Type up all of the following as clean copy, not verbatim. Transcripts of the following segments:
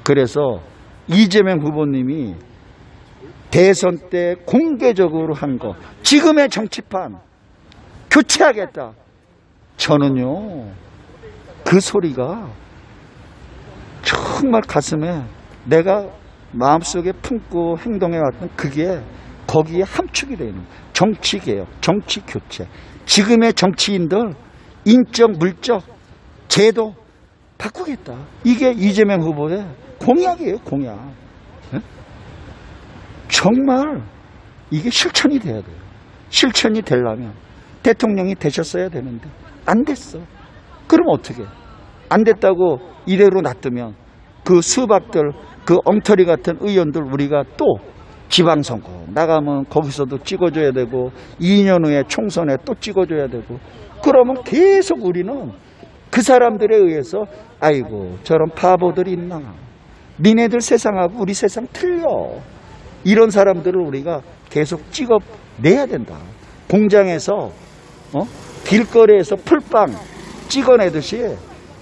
그래서 이재명 후보님이 대선 때 공개적으로 한 거, 지금의 정치판 교체하겠다. 저는요, 그 소리가 정말 가슴에 내가 마음속에 품고 행동해왔던 그게 거기에 함축이 되는 정치개혁, 정치교체. 지금의 정치인들 인적, 물적, 제도 바꾸겠다. 이게 이재명 후보의 공약이에요, 공약. 네? 정말 이게 실천이 돼야 돼요. 실천이 되려면 대통령이 되셨어야 되는데 안 됐어. 그럼 어떻게? 안 됐다고 이대로 놔두면 그 수박들, 그 엉터리 같은 의원들 우리가 또 지방선거 나가면 거기서도 찍어줘야 되고 2년 후에 총선에 또 찍어줘야 되고 그러면 계속 우리는 그 사람들에 의해서 아이고 저런 바보들이 있나, 니네들 세상하고 우리 세상 틀려, 이런 사람들을 우리가 계속 찍어내야 된다. 공장에서 길거리에서 풀빵 찍어내듯이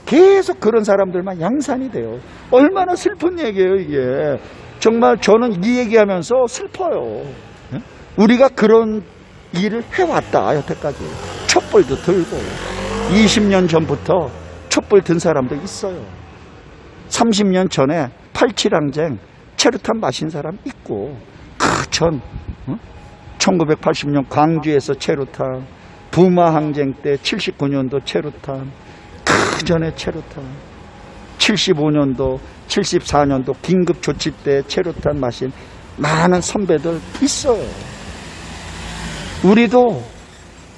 계속 그런 사람들만 양산이 돼요. 얼마나 슬픈 얘기예요 이게. 정말 저는 이 얘기하면서 슬퍼요. 우리가 그런 일을 해왔다 여태까지. 촛불도 들고 20년 전부터 촛불 든 사람도 있어요. 30년 전에 87항쟁 체류탄 마신 사람 있고, 그 전 1980년 광주에서 체류탄, 부마항쟁 때 79년도 체류탄, 그 전에 체류탄, 75년도 74년도 긴급조치 때 체류탄 마신 많은 선배들 있어요.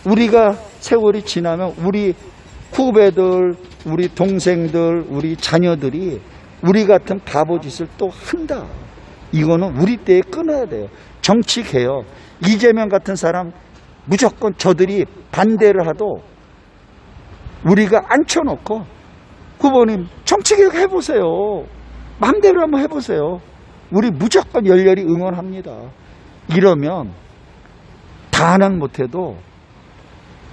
우리가 세월이 지나면 우리 후배들, 우리 동생들, 우리 자녀들이 우리 같은 바보짓을 또 한다. 이거는 우리 때에 끊어야 돼요. 정치개혁. 이재명 같은 사람 무조건 저들이 반대를 하도 우리가 앉혀놓고 후보님 정치개혁 해보세요. 마음대로 한번 해보세요. 우리 무조건 열렬히 응원합니다. 이러면 반은 못해도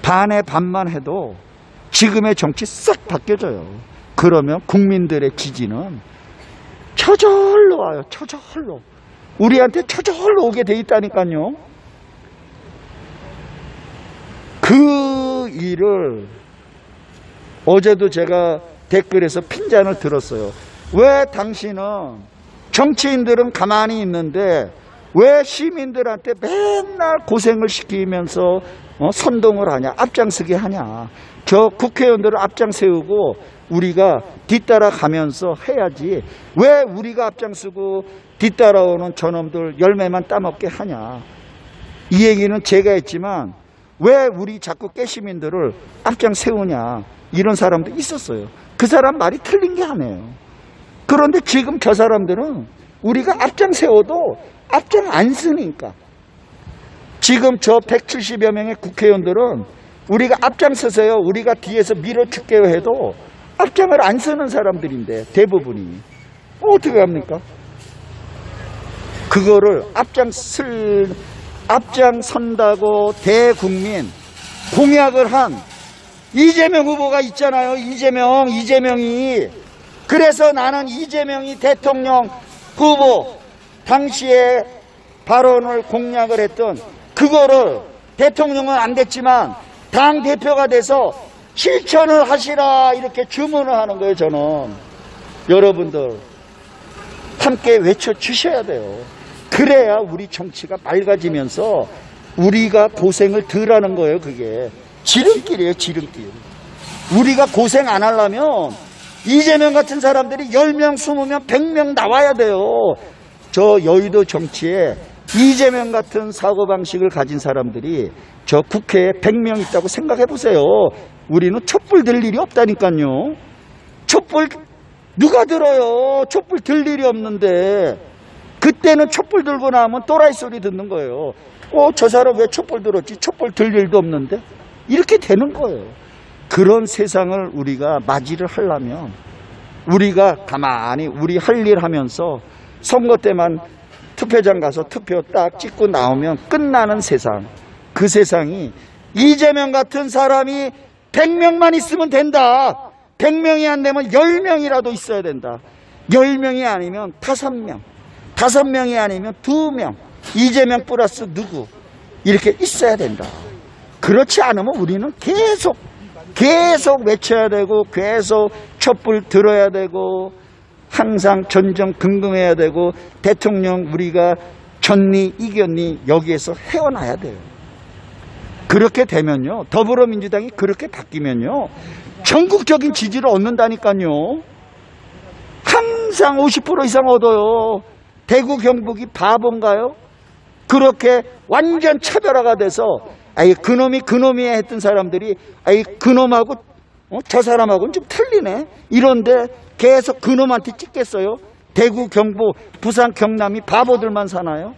반의 반만 해도 지금의 정치 싹 바뀌어져요. 그러면 국민들의 지지는 저절로 와요. 저절로. 우리한테 저절로 오게 돼 있다니까요. 그 일을 어제도 제가 댓글에서 핀잔을 들었어요. 왜 당신은 정치인들은 가만히 있는데 왜 시민들한테 맨날 고생을 시키면서 선동을 하냐, 앞장서게 하냐. 저 국회의원들을 앞장 세우고 우리가 뒤따라가면서 해야지 왜 우리가 앞장서고 뒤따라오는 저놈들 열매만 따먹게 하냐. 이 얘기는 제가 했지만 왜 우리 자꾸 깨시민들을 앞장 세우냐, 이런 사람도 있었어요. 그 사람 말이 틀린 게 아니에요. 그런데 지금 저 사람들은 우리가 앞장 세워도 앞장 안 쓰니까, 지금 저 170여 명의 국회의원들은 우리가 앞장서서요, 우리가 뒤에서 밀어줄게요 해도 앞장을 안 쓰는 사람들인데 대부분이 어떻게 합니까? 그거를 앞장선다고 대국민 공약을 한 이재명 후보가 있잖아요. 이재명이. 그래서 나는 이재명이 대통령 후보 당시에 발언을 공약을 했던 그거를 대통령은 안 됐지만 당 대표가 돼서 실천을 하시라 이렇게 주문을 하는 거예요. 저는 여러분들 함께 외쳐주셔야 돼요. 그래야 우리 정치가 맑아지면서 우리가 고생을 덜 하는 거예요. 그게 지름길이에요. 지름길. 우리가 고생 안 하려면 이재명 같은 사람들이 10명, 20명, 100명 나와야 돼요. 저 여의도 정치에 이재명 같은 사고방식을 가진 사람들이 저 국회에 100명 있다고 생각해 보세요. 우리는 촛불 들 일이 없다니까요. 촛불 누가 들어요? 촛불 들 일이 없는데. 그때는 촛불 들고 나면 또라이 소리 듣는 거예요. 저 사람 왜 촛불 들었지? 촛불 들 일도 없는데. 이렇게 되는 거예요. 그런 세상을 우리가 맞이를 하려면 우리가 가만히 우리 할 일 하면서 선거 때만 투표장 가서 투표 딱 찍고 나오면 끝나는 세상, 그 세상이 이재명 같은 사람이 100명만 있으면 된다. 100명이 안 되면 10명이라도 있어야 된다. 10명이 아니면 5명, 5명이 아니면 2명, 이재명 플러스 누구 이렇게 있어야 된다. 그렇지 않으면 우리는 계속 외쳐야 되고 계속 촛불 들어야 되고 항상 전전긍긍해야 되고 대통령 우리가 졌니 이겼니 여기에서 헤어나야 돼요. 그렇게 되면요, 더불어민주당이 그렇게 바뀌면요 전국적인 지지를 얻는다니까요. 항상 50% 이상 얻어요. 대구 경북이 바본가요? 그렇게 완전 차별화가 돼서 아이 그놈이 했던 사람들이 아이 그놈하고 저 사람하고는 좀 틀리네 이런데 계속 그놈한테 찍겠어요? 대구 경북 부산 경남이 바보들만 사나요?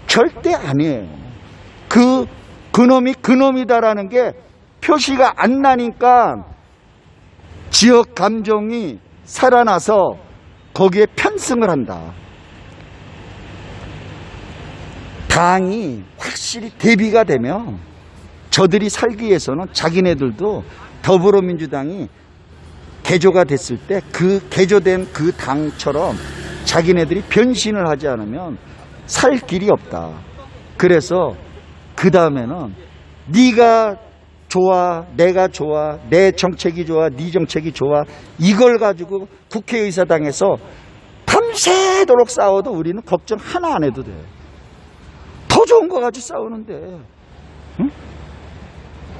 절대 아니에요. 그놈이 그놈이다라는 게 표시가 안 나니까 지역 감정이 살아나서 거기에 편승을 한다. 당이 확실히 대비가 되면 저들이 살기 위해서는 자기네들도 더불어민주당이 개조가 됐을 때 그 개조된 그 당처럼 자기네들이 변신을 하지 않으면 살 길이 없다. 그래서 그 다음에는 네가 좋아, 내가 좋아, 내 정책이 좋아, 네 정책이 좋아 이걸 가지고 국회의사당에서 밤새도록 싸워도 우리는 걱정 하나 안 해도 돼. 더 좋은 거 가지고 싸우는데 응?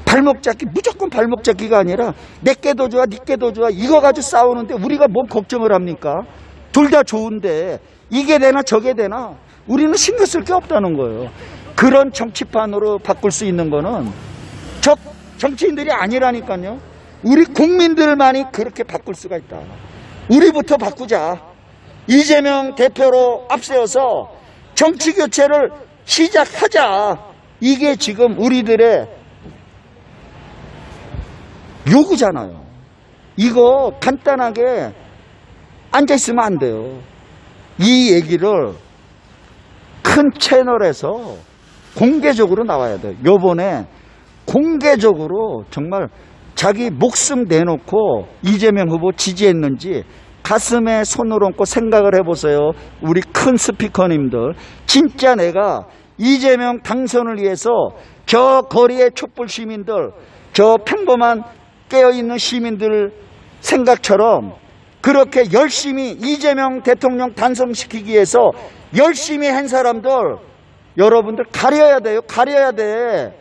발목 잡기 무조건 발목 잡기가 아니라 내게도 좋아 니게도 좋아 이거 가지고 싸우는데 우리가 뭔 걱정을 합니까? 둘 다 좋은데 이게 되나 저게 되나 우리는 신경 쓸 게 없다는 거예요. 그런 정치판으로 바꿀 수 있는 거는 정치인들이 아니라니까요. 우리 국민들만이 그렇게 바꿀 수가 있다. 우리부터 바꾸자. 이재명 대표로 앞세워서 정치 교체를 시작하자. 이게 지금 우리들의 요구잖아요. 이거 간단하게 앉아있으면 안 돼요. 이 얘기를 큰 채널에서 공개적으로 나와야 돼요. 요번에 공개적으로 정말 자기 목숨 내놓고 이재명 후보 지지했는지 가슴에 손을 얹고 생각을 해보세요. 우리 큰 스피커님들. 진짜 내가 이재명 당선을 위해서 저 거리의 촛불 시민들, 저 평범한 깨어있는 시민들 생각처럼 그렇게 열심히 이재명 대통령 당선시키기 위해서 열심히 한 사람들 여러분들 가려야 돼요. 가려야 돼.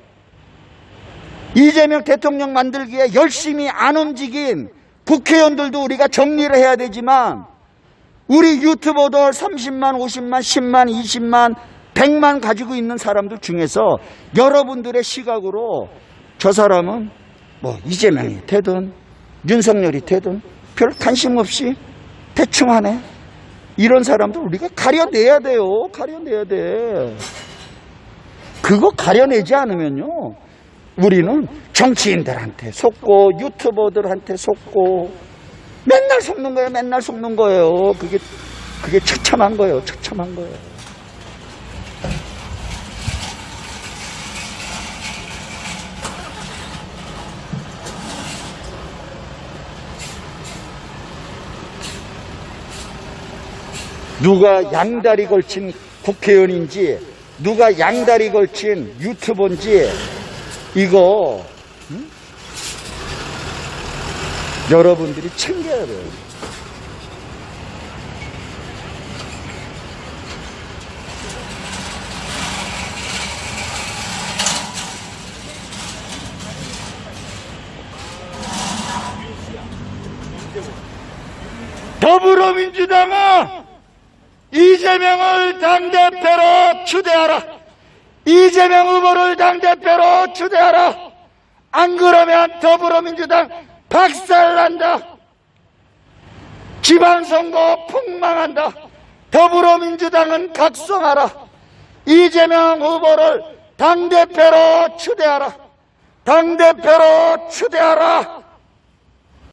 이재명 대통령 만들기에 열심히 안 움직인 국회의원들도 우리가 정리를 해야 되지만 우리 유튜버들 30만, 50만, 10만, 20만, 100만 가지고 있는 사람들 중에서 여러분들의 시각으로 저 사람은 뭐 이재명이 되든 윤석열이 되든 별 관심 없이 대충 하네. 이런 사람들 우리가 가려내야 돼요. 가려내야 돼. 그거 가려내지 않으면요. 우리는 정치인들한테 속고 유튜버들한테 속고 맨날 속는 거예요. 맨날 속는 거예요. 그게 처참한 거예요. 처참한 거예요. 누가 양다리 걸친 국회의원인지 누가 양다리 걸친 유튜버인지 이거 여러분들이 챙겨야 돼요. 더불어민주당은 이재명을 당대표로 추대하라. 이재명 후보를 당대표로 추대하라. 안 그러면 더불어민주당 박살난다. 지방선거 폭망한다. 더불어민주당은 각성하라. 이재명 후보를 당대표로 추대하라. 당대표로 추대하라.